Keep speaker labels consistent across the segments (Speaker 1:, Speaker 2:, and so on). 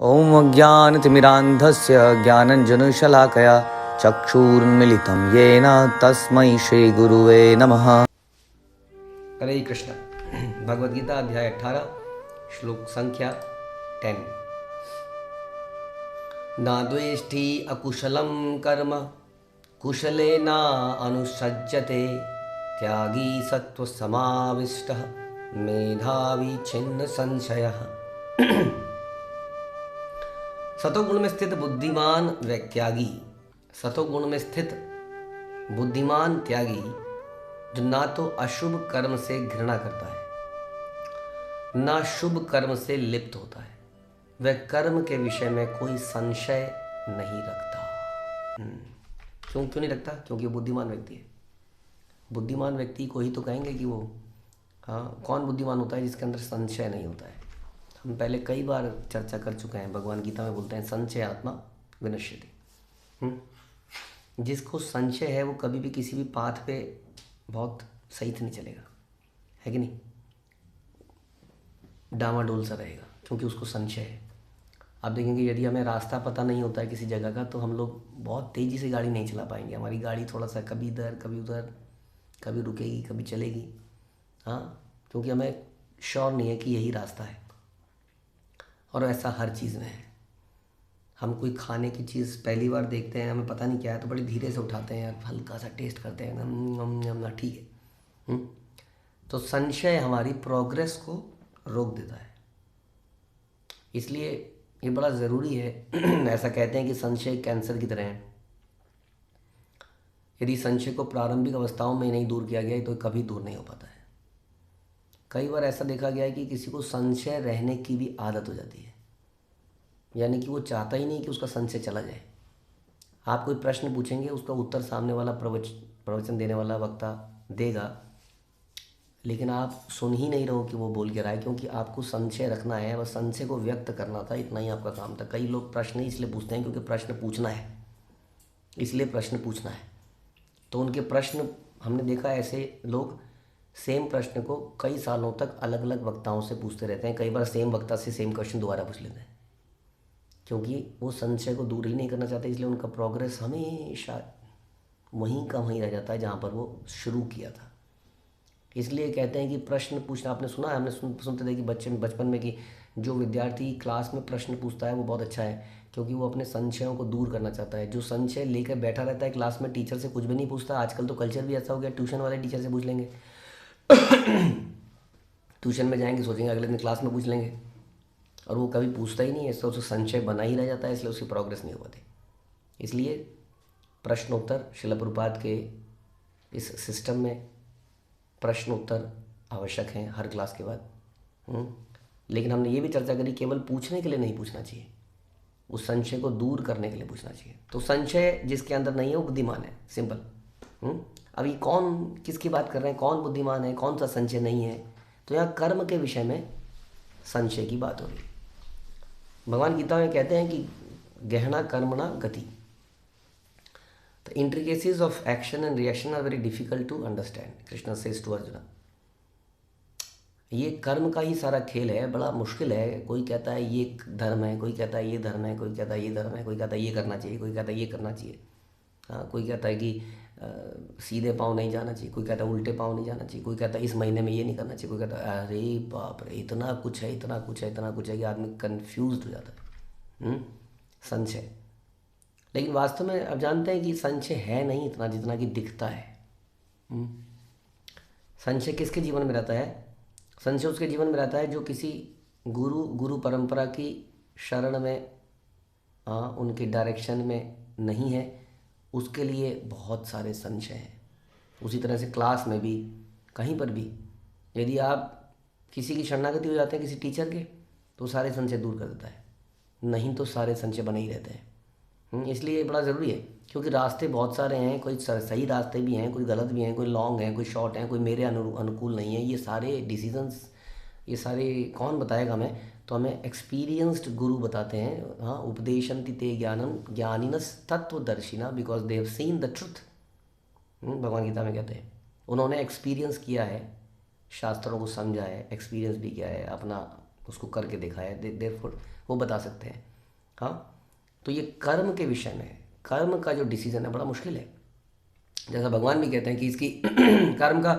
Speaker 1: ॐ अज्ञानतिमिरान्धस्य ज्ञानञ्जनशलाकया चक्षुरुन्मीलितं येन तस्मै श्रीगुरुवे नमः। हरे कृष्ण। भगवद गीता अध्याय 18 श्लोक संख्या 10। न द्वेष्टि अकुशलं कर्म कुशलेना अनुसज्जते त्यागी सत्त्वसमाविष्टः मेधावी छिन्न संशयः। सतोगुण में स्थित बुद्धिमान व त्यागी, सतोगुण में स्थित बुद्धिमान त्यागी जो ना तो अशुभ कर्म से घृणा करता है ना शुभ कर्म से लिप्त होता है, वह कर्म के विषय में कोई संशय नहीं रखता। क्यों नहीं रखता? क्योंकि वो बुद्धिमान व्यक्ति है। बुद्धिमान व्यक्ति को ही तो कहेंगे कि वो कौन बुद्धिमान होता है? जिसके अंदर संशय नहीं होता है। हम पहले कई बार चर्चा कर चुके हैं, भगवान गीता में बोलते हैं संशय आत्मा विनश्यति। जिसको संशय है वो कभी भी किसी भी पाथ पे बहुत सही से नहीं चलेगा, है कि नहीं? डामाडोल सा रहेगा क्योंकि उसको संशय है। आप देखेंगे यदि हमें रास्ता पता नहीं होता है किसी जगह का तो हम लोग बहुत तेज़ी से गाड़ी नहीं चला पाएंगे। हमारी गाड़ी थोड़ा सा कभी इधर कभी उधर, कभी रुकेगी कभी चलेगी, क्योंकि हमें श्योर नहीं है कि यही रास्ता है। और ऐसा हर चीज़ में है। हम कोई खाने की चीज़ पहली बार देखते हैं, हमें पता नहीं क्या है तो बड़ी धीरे से उठाते हैं, हल्का सा टेस्ट करते हैं, ना ठीक है। तो संशय हमारी प्रोग्रेस को रोक देता है। इसलिए ये बड़ा ज़रूरी है। ऐसा कहते हैं कि संशय कैंसर की तरह है। यदि संशय को प्रारंभिक अवस्थाओं में नहीं दूर किया गया तो कभी दूर नहीं हो पाता है। कई बार ऐसा देखा गया है कि किसी को संशय रहने की भी आदत हो जाती है, यानी कि वो चाहता ही नहीं कि उसका संशय चला जाए। आप कोई प्रश्न पूछेंगे, उसका उत्तर सामने वाला प्रवचन देने वाला वक्ता देगा, लेकिन आप सुन ही नहीं रहो कि वो बोल के रहा है, क्योंकि आपको संशय रखना है, बस संशय को व्यक्त करना था, इतना ही आपका काम था। कई लोग प्रश्न ही इसलिए पूछते हैं क्योंकि प्रश्न पूछना है, इसलिए प्रश्न पूछना है। तो उनके प्रश्न हमने देखा, ऐसे लोग सेम प्रश्न को कई सालों तक अलग अलग वक्ताओं से पूछते रहते हैं। कई बार सेम वक्ता से सेम क्वेश्चन दोबारा पूछ लेते हैं, क्योंकि वो संशय को दूर ही नहीं करना चाहते। इसलिए उनका प्रोग्रेस हमेशा वहीं का वहीं रह जाता है जहाँ पर वो शुरू किया था। इसलिए कहते हैं कि प्रश्न पूछना, आपने सुना है, हमने सुनते थे कि बचपन में कि जो विद्यार्थी क्लास में प्रश्न पूछता है वो बहुत अच्छा है, क्योंकि वो अपने संशयों को दूर करना चाहता है। जो संशय लेकर बैठा रहता है क्लास में, टीचर से कुछ भी नहीं पूछता। आजकल तो कल्चर भी ऐसा हो गया, ट्यूशन वाले टीचर से पूछ लेंगे। ट्यूशन में जाएंगे, सोचेंगे अगले दिन क्लास में पूछ लेंगे, और वो कभी पूछता ही नहीं है। इससे उसका संशय बना ही रह जाता है, इसलिए उसकी प्रोग्रेस नहीं हो पाती। इसलिए प्रश्नोत्तर, शिला प्रभुपाद के इस सिस्टम में प्रश्नोत्तर आवश्यक हैं हर क्लास के बाद। लेकिन हमने ये भी चर्चा करी, केवल पूछने के लिए नहीं पूछना चाहिए, उस संशय को दूर करने के लिए पूछना चाहिए। तो संशय जिसके अंदर नहीं है वो बुद्धिमान है, सिंपल। अभी कौन किसकी बात कर रहे हैं, कौन बुद्धिमान है, कौन सा संशय नहीं है? तो यहाँ कर्म के विषय में संशय की बात हो रही है। भगवान गीता में कहते हैं कि गहना कर्मणा गति, the intricacies of action and reaction are very difficult to understand. Krishna says to Arjun, ये कर्म का ही सारा खेल है, बड़ा मुश्किल है। कोई कहता है ये धर्म है, कोई कहता है ये धर्म है, कोई कहता है ये धर्म है, कोई कहता है ये करना चाहिए, कोई कहता है ये करना चाहिए। कोई कहता है कि सीधे पाँव नहीं जाना चाहिए, कोई कहता है उल्टे पाँव नहीं जाना चाहिए, कोई कहता है इस महीने में ये नहीं करना चाहिए, कोई कहता है अरे बाप रे इतना कुछ है, इतना कुछ है, इतना कुछ है कि आदमी कन्फ्यूज हो जाता है। संशय। लेकिन वास्तव में अब जानते हैं कि संशय है नहीं इतना जितना कि दिखता है। संशय किसके जीवन में रहता है? संशय उसके जीवन में रहता है जो किसी गुरु परंपरा की शरण में, उनके डायरेक्शन में नहीं है, उसके लिए बहुत सारे संशय हैं। उसी तरह से क्लास में भी, कहीं पर भी यदि आप किसी की शरणागति हो जाते हैं किसी टीचर के, तो सारे संशय दूर कर देता है, नहीं तो सारे संशय बने ही रहते हैं। इसलिए ये बड़ा ज़रूरी है, क्योंकि रास्ते बहुत सारे हैं। कोई सही रास्ते भी हैं, कोई गलत भी हैं, कोई लॉन्ग हैं, कोई शॉर्ट हैं, कोई मेरे अनुकूल नहीं है। ये सारे डिसीजंस, ये सारे कौन बताएगा हमें? तो हमें एक्सपीरियंस्ड गुरु बताते हैं। उपदेशन्ति ते ज्ञानम ज्ञानिनस तत्वदर्शिना, because they have seen the truth. भगवान गीता में कहते हैं उन्होंने एक्सपीरियंस किया है, शास्त्रों को समझा है, एक्सपीरियंस भी किया है, अपना उसको करके देखा है, देयरफॉर वो बता सकते हैं। हाँ, तो ये कर्म के विषय में, कर्म का जो डिसीजन है बड़ा मुश्किल है। जैसा भगवान भी कहते हैं कि इसकी कर्म का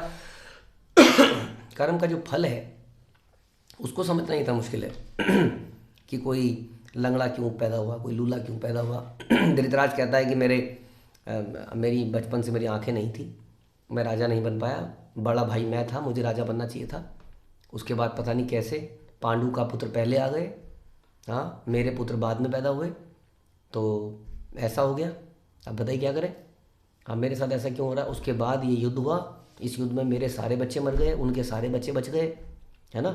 Speaker 1: कर्म का जो फल है उसको समझना ही था मुश्किल है कि कोई लंगड़ा क्यों पैदा हुआ, कोई लूला क्यों पैदा हुआ। धृतराज कहता है कि मेरी बचपन से मेरी आंखें नहीं थी, मैं राजा नहीं बन पाया, बड़ा भाई मैं था, मुझे राजा बनना चाहिए था। उसके बाद पता नहीं कैसे पांडु का पुत्र पहले आ गए, हाँ, मेरे पुत्र बाद में पैदा हुए, तो ऐसा हो गया। अब बताइए क्या करें, अब मेरे साथ ऐसा क्यों हो रहा है। उसके बाद ये युद्ध हुआ, इस युद्ध में मेरे सारे बच्चे मर गए, उनके सारे बच्चे बच गए, है ना।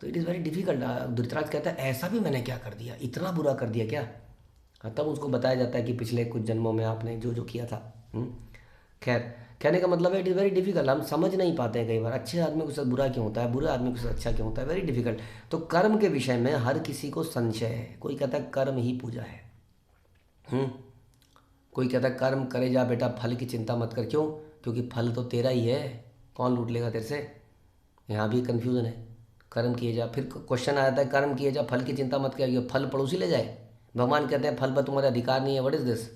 Speaker 1: तो it is very difficult. Dhritraj कहता है ऐसा भी मैंने क्या कर दिया, इतना बुरा कर दिया क्या। हाँ, तब उसको बताया जाता है कि पिछले कुछ जन्मों में आपने जो जो किया था। खैर, कहने का मतलब है इट इज़ वेरी डिफिकल्ट। हम समझ नहीं पाते हैं कई बार, अच्छे आदमी के साथ बुरा क्यों होता है, बुरे आदमी के साथ अच्छा क्यों होता है, वेरी डिफिकल्ट। तो कर्म के विषय में हर किसी को संशय है। कोई कहता है कर्म ही पूजा है, कोई कहता है कर्म करे जा बेटा, फल की चिंता मत कर। क्यों? क्योंकि फल तो तेरा ही है, कौन लूट लेगा तेरे से। यहाँ भी कन्फ्यूज़न है। कर्म किए जा, फिर क्वेश्चन आता है कर्म किए जा, फल की चिंता मत कर, ये फल पड़ोसी ले जाए। भगवान कहते हैं फल पर तुम्हारा अधिकार नहीं है। व्हाट इज़ दिस,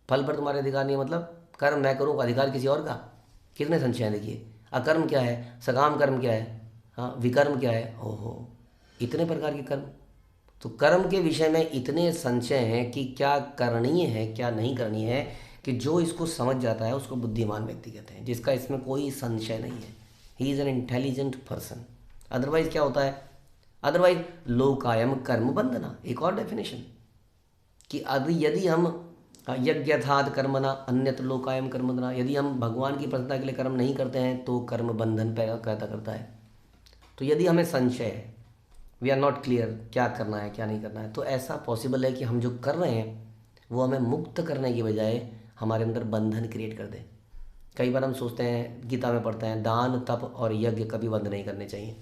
Speaker 1: फल पर तुम्हारा अधिकार नहीं है मतलब कर्म मैं करूँ, अधिकार किसी और का। कितने संशय देखिए। अकर्म क्या है, सकाम कर्म क्या है, हाँ, विकर्म क्या है, ओहो, इतने प्रकार के कर्म। तो कर्म के विषय में इतने संशय हैं कि क्या करणीय है क्या नहीं करणीय है, कि जो इसको समझ जाता है उसको बुद्धिमान व्यक्ति कहते हैं, जिसका इसमें कोई संशय नहीं है। He is an intelligent person. Otherwise क्या होता है, अदरवाइज लोकायम कर्म बंधना, एक और डेफिनेशन कि यदि हम यज्ञथाद कर्मना अन्यत्र लोकायम कर्म बंधना, यदि हम भगवान की प्रसन्नता के लिए कर्म नहीं करते हैं तो कर्म बंधन पैदा करता है। तो यदि हमें संशय है, वी आर नॉट क्लियर क्या करना है क्या नहीं करना है, तो ऐसा पॉसिबल है कि हम जो कर रहे हैं वो हमें मुक्त करने की बजाय हमारे अंदर बंधन क्रिएट कर दे। कई बार हम सोचते हैं, गीता में पढ़ते हैं, दान तप और यज्ञ कभी बंद नहीं करने चाहिए।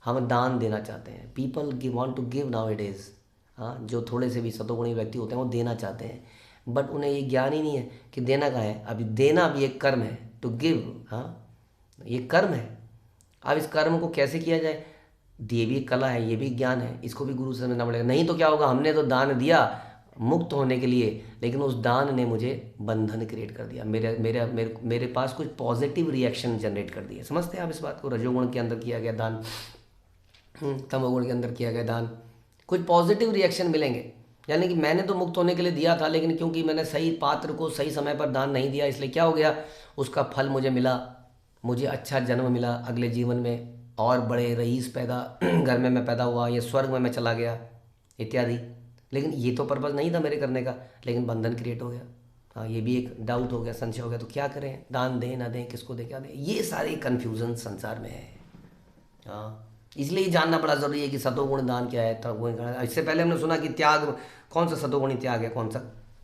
Speaker 1: हम दान देना चाहते हैं, people want to give now it is. हाँ, जो थोड़े से भी सतोगुणी व्यक्ति होते हैं वो देना चाहते हैं, बट उन्हें ये ज्ञान ही नहीं है कि देना कहाँ है। अभी देना भी एक कर्म है, टू गिव, हाँ, ये कर्म है। अब इस कर्म को कैसे किया जाए, ये भी कला है, ये भी ज्ञान है, इसको भी गुरु से समझना पड़ेगा। नहीं तो क्या होगा, हमने तो दान दिया मुक्त होने के लिए, लेकिन उस दान ने मुझे बंधन क्रिएट कर दिया, मेरे मेरे मेरे मेरे पास कुछ पॉजिटिव रिएक्शन जनरेट कर दिए। समझते हैं आप इस बात को। रजोगुण के अंदर किया गया दान, तमोगुण के अंदर किया गया दान, कुछ पॉजिटिव रिएक्शन मिलेंगे। यानी कि मैंने तो मुक्त होने के लिए दिया था, लेकिन क्योंकि मैंने सही पात्र को सही समय पर दान नहीं दिया, इसलिए क्या हो गया, उसका फल मुझे मिला, मुझे अच्छा जन्म मिला अगले जीवन में, और बड़े रईस पैदा घर में मैं पैदा हुआ, ये स्वर्ग में मैं चला गया इत्यादि। लेकिन ये तो पर्पज़ नहीं था मेरे करने का, लेकिन बंधन क्रिएट हो गया। हाँ, ये भी एक डाउट हो गया, संशय हो गया। तो क्या करें, दान दें ना दें, किसको दें क्या दें, ये सारे कन्फ्यूज़न संसार में है। हाँ, इसलिए जानना बड़ा ज़रूरी है कि सतोगुण दान क्या है, तमोगुण दान। इससे पहले हमने सुना कि त्याग, कौन सा सतोगुणी त्याग है, कौन सा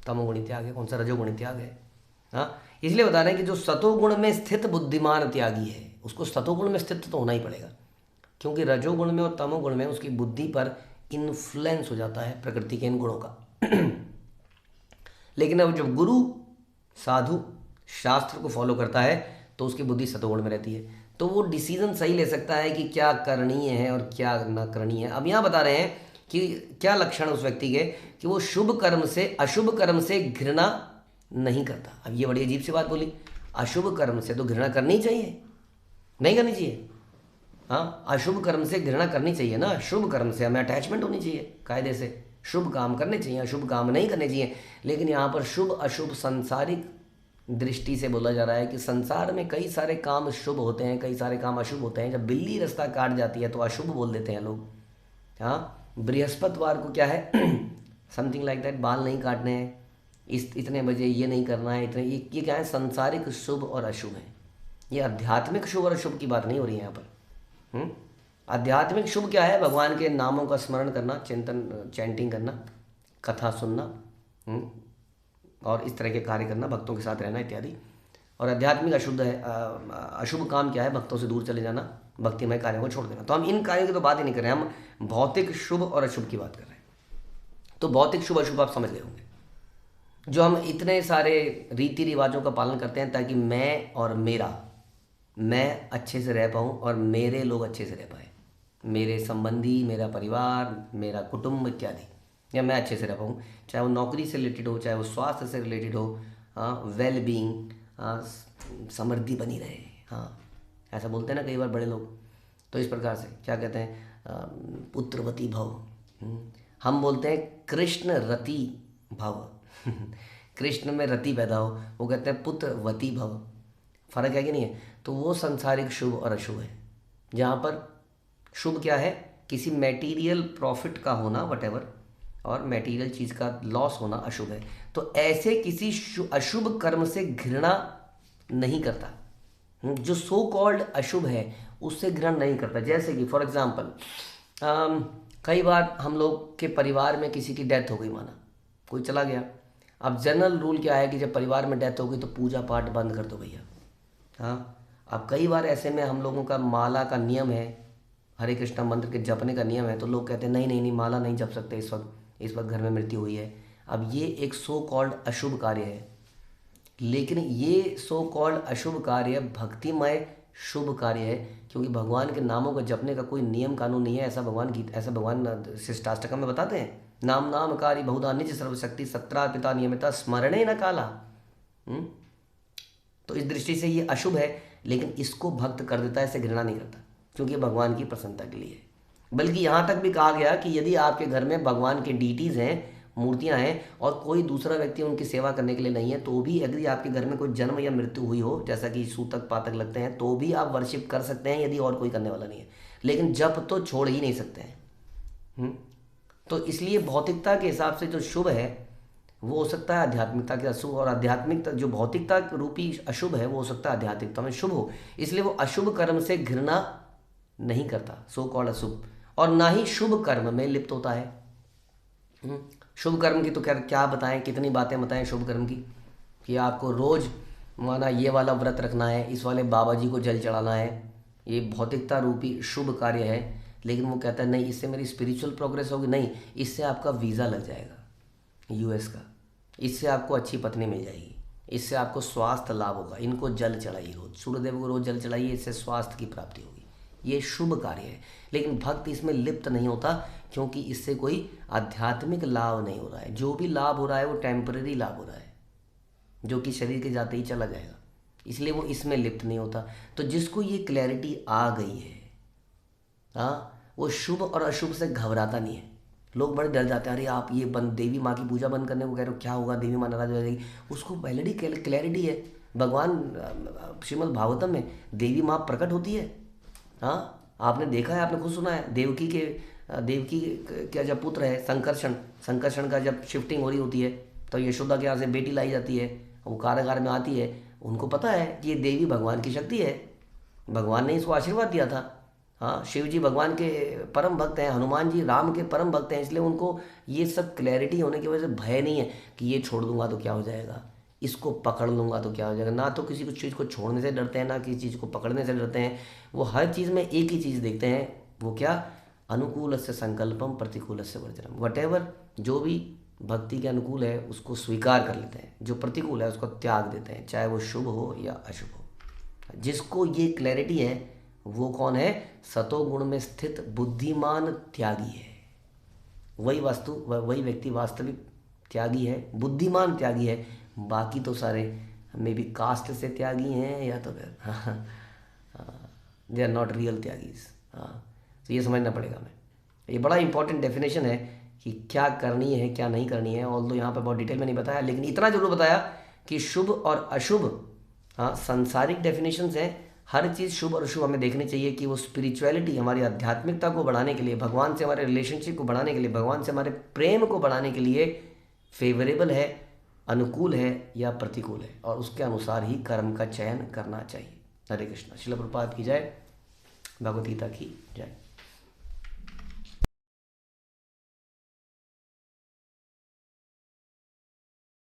Speaker 1: तमोगुणी त्याग है, कौन सा रजोगुणी त्याग है। हाँ, इसलिए बता रहे हैं कि जो सतोगुण में स्थित बुद्धिमान त्यागी है, उसको सतोगुण में स्थित तो होना ही पड़ेगा, क्योंकि रजोगुण में और तमोगुण में उसकी बुद्धि पर इन्फ्लुएंस हो जाता है प्रकृति के इन गुणों का। लेकिन अब जब गुरु साधु शास्त्र को फॉलो करता है तो उसकी बुद्धि सतोगुण में रहती है, तो वो डिसीजन सही ले सकता है कि क्या करणीय है और क्या न करणीय है। अब यहाँ बता रहे हैं कि क्या लक्षण उस व्यक्ति के, कि वो शुभ कर्म से अशुभ कर्म से घृणा नहीं करता। अब ये बड़ी अजीब सी बात बोली, अशुभ कर्म से तो घृणा करनी चाहिए, नहीं करनी चाहिए। हाँ, अशुभ कर्म से घृणा करनी चाहिए ना, शुभ कर्म से हमें अटैचमेंट होनी चाहिए, कायदे से शुभ काम करने चाहिए, अशुभ काम नहीं करने चाहिए। लेकिन यहाँ पर शुभ अशुभ सांसारिक दृष्टि से बोला जा रहा है कि संसार में कई सारे काम शुभ होते हैं, कई सारे काम अशुभ होते हैं। जब बिल्ली रास्ता काट जाती है तो अशुभ बोल देते हैं लोग। हाँ, बृहस्पतिवार को क्या है समथिंग लाइक दैट, बाल नहीं काटने हैं, इतने बजे ये नहीं करना है, इतने, ये क्या है, संसारिक शुभ और अशुभ है। ये आध्यात्मिक शुभ और अशुभ की बात नहीं हो रही है यहाँ पर। आध्यात्मिक शुभ क्या है, भगवान के नामों का स्मरण करना, चिंतन चैंटिंग करना, कथा सुनना, और इस तरह के कार्य करना, भक्तों के साथ रहना इत्यादि। और आध्यात्मिक अशुद्ध है, अशुभ काम क्या है, भक्तों से दूर चले जाना, भक्तिमय कार्यों को छोड़ देना। तो हम इन कार्यों की तो बात ही नहीं कर रहे हैं, हम भौतिक शुभ और अशुभ की बात कर रहे हैं। तो भौतिक शुभ अशुभ आप समझ गए होंगे, जो हम इतने सारे रीति रिवाजों का पालन करते हैं ताकि मैं अच्छे से रह पाऊँ और मेरे लोग अच्छे से रह पाए, मेरे संबंधी, मेरा परिवार, मेरा कुटुंब इत्यादि। या मैं अच्छे से रह पाऊँ, चाहे वो नौकरी से रिलेटेड हो, चाहे वो स्वास्थ्य से रिलेटेड हो, हाँ, वेल बीइंग, हाँ, समृद्धि बनी रहे, हाँ, ऐसा बोलते हैं ना कई बार बड़े लोग। तो इस प्रकार से क्या कहते हैं, पुत्रवती भव। हम बोलते हैं कृष्ण रति भव कृष्ण में रति पैदा हो, वो कहते हैं पुत्रवती भव। फर्क है कि नहीं है? तो वो संसारिक शुभ और अशुभ है, जहाँ पर शुभ क्या है, किसी मैटीरियल प्रॉफिट का होना वटेवर, और मैटीरियल चीज़ का लॉस होना अशुभ है। तो ऐसे किसी अशुभ कर्म से घृणा नहीं करता। जो सो कॉल्ड अशुभ है उससे घृणा नहीं करता। जैसे कि फॉर एग्जांपल कई बार हम लोग के परिवार में किसी की डेथ हो गई, माना कोई चला गया। अब जनरल रूल क्या है कि जब परिवार में डेथ हो गई तो पूजा पाठ बंद कर दो भैया। हाँ, अब कई बार ऐसे में हम लोगों का माला का नियम है, हरे कृष्णा मंत्र के जपने का नियम है, तो लोग कहते हैं नहीं नहीं नहीं, माला नहीं जप सकते इस वक्त घर में मृत्यु हुई है। अब ये एक सो कॉल्ड अशुभ कार्य है, लेकिन ये सो कॉल्ड अशुभ कार्य भक्तिमय शुभ कार्य है, क्योंकि भगवान के नामों को जपने का कोई नियम कानून नहीं है। ऐसा भगवान शिष्टाष्टकम में बताते हैं, नाम नाम कारी बहुधा निज सर्वशक्ति सत्रा पिता नियमिता स्मरणे न काला। तो इस दृष्टि से ये अशुभ है, लेकिन इसको भक्त कर देता है, इसे घृणा नहीं करता, क्योंकि भगवान की प्रसन्नता के लिए है। बल्कि यहाँ तक भी कहा गया कि यदि आपके घर में भगवान के डीटीज़ हैं, मूर्तियाँ हैं, और कोई दूसरा व्यक्ति उनकी सेवा करने के लिए नहीं है, तो भी यदि आपके घर में कोई जन्म या मृत्यु हुई हो, जैसा कि सूतक पातक लगते हैं, तो भी आप वर्शिप कर सकते हैं, यदि और कोई करने वाला नहीं है। लेकिन जप तो छोड़ ही नहीं सकते हैं। तो इसलिए भौतिकता के हिसाब से जो शुभ है वो हो सकता है आध्यात्मिकता के अशुभ, और आध्यात्मिकता जो भौतिकता रूपी अशुभ है वो हो सकता है आध्यात्मिकता में शुभ हो। इसलिए वो अशुभ कर्म से घृणा नहीं करता, सो कॉल्ड अशुभ, और ना ही शुभ कर्म में लिप्त होता है। शुभ कर्म की तो क्या बताएं, कितनी बातें बताएं शुभ कर्म की, कि आपको रोज़ माना ये वाला व्रत रखना है, इस वाले बाबा जी को जल चढ़ाना है, ये भौतिकता रूपी शुभ कार्य है। लेकिन वो कहता है नहीं, इससे मेरी स्पिरिचुअल प्रोग्रेस होगी, नहीं, इससे आपका वीज़ा लग जाएगा यूएस का, इससे आपको अच्छी पत्नी मिल जाएगी, इससे आपको स्वास्थ्य लाभ होगा, इनको जल चढ़ाइए रोज, सूर्यदेव को रोज जल चढ़ाइए, इससे स्वास्थ्य की प्राप्ति होगी। ये शुभ कार्य है, लेकिन भक्त इसमें लिप्त नहीं होता, क्योंकि इससे कोई आध्यात्मिक लाभ नहीं हो रहा है। जो भी लाभ हो रहा है वो टेम्पररी लाभ हो रहा है, जो कि शरीर के जाते ही चला जाएगा, इसलिए वो इसमें लिप्त नहीं होता। तो जिसको ये क्लैरिटी आ गई है, हाँ, वो शुभ और अशुभ से घबराता नहीं है। लोग बड़े डर जाते हैं, अरे आप ये बंद देवी माँ की पूजा बंद करने को कह रहे हो, क्या होगा, देवी माँ नाराज हो जाएगी। उसको पहले क्लैरिटी है, भगवान श्रीमद् भागवतम में देवी माँ प्रकट होती है। हाँ, आपने देखा है, आपने खुद सुना है, देवकी का जब पुत्र है संकर्षण का जब शिफ्टिंग हो रही होती है, तो यशोदा के यहाँ से बेटी लाई जाती है, वो कारागार में आती है, उनको पता है कि ये देवी भगवान की शक्ति है, भगवान ने इसको आशीर्वाद दिया था। हाँ, शिव जी भगवान के परम भक्त हैं, हनुमान जी राम के परम भक्त हैं, इसलिए उनको ये सब क्लैरिटी होने की वजह से भय नहीं है कि ये छोड़ दूंगा तो क्या हो जाएगा, इसको पकड़ लूँगा तो क्या हो जाएगा। ना तो किसी को चीज़ को छोड़ने से डरते हैं, ना किसी चीज़ को पकड़ने से डरते हैं। वो हर चीज़ में एक ही चीज़ देखते हैं, वो क्या, अनुकूल से संकल्पम प्रतिकूल से वर्जनम। वटेवर जो भी भक्ति के अनुकूल है उसको स्वीकार कर लेते हैं, जो प्रतिकूल है उसको त्याग देते हैं, चाहे वो शुभ हो या अशुभ हो। जिसको ये क्लैरिटी है वो कौन है, सतोगुण में स्थित बुद्धिमान त्यागी है। वही व्यक्ति वास्तविक त्यागी है, बुद्धिमान त्यागी है। बाकी तो सारे मे बी कास्ट से त्यागी हैं, या तो फिर दे आर नॉट रियल त्यागीज। हाँ, तो ये समझना पड़ेगा हमें। ये बड़ा इंपॉर्टेंट डेफिनेशन है कि क्या करनी है क्या नहीं करनी है। ऑल तो यहाँ पे बहुत डिटेल में नहीं बताया, लेकिन इतना जरूर बताया कि शुभ और अशुभ, हाँ, सांसारिक डेफिनेशंस हैं। हर चीज़ शुभ और अशुभ हमें देखनी चाहिए कि वो स्पिरिचुअलिटी, हमारी आध्यात्मिकता को बढ़ाने के लिए, भगवान से हमारे रिलेशनशिप को बढ़ाने के लिए, भगवान से हमारे प्रेम को बढ़ाने के लिए फेवरेबल है, अनुकूल है या प्रतिकूल है, और उसके अनुसार ही कर्म का चयन करना चाहिए। हरे कृष्णा। श्रील प्रभुपाद की जय, भगवद गीता की जय।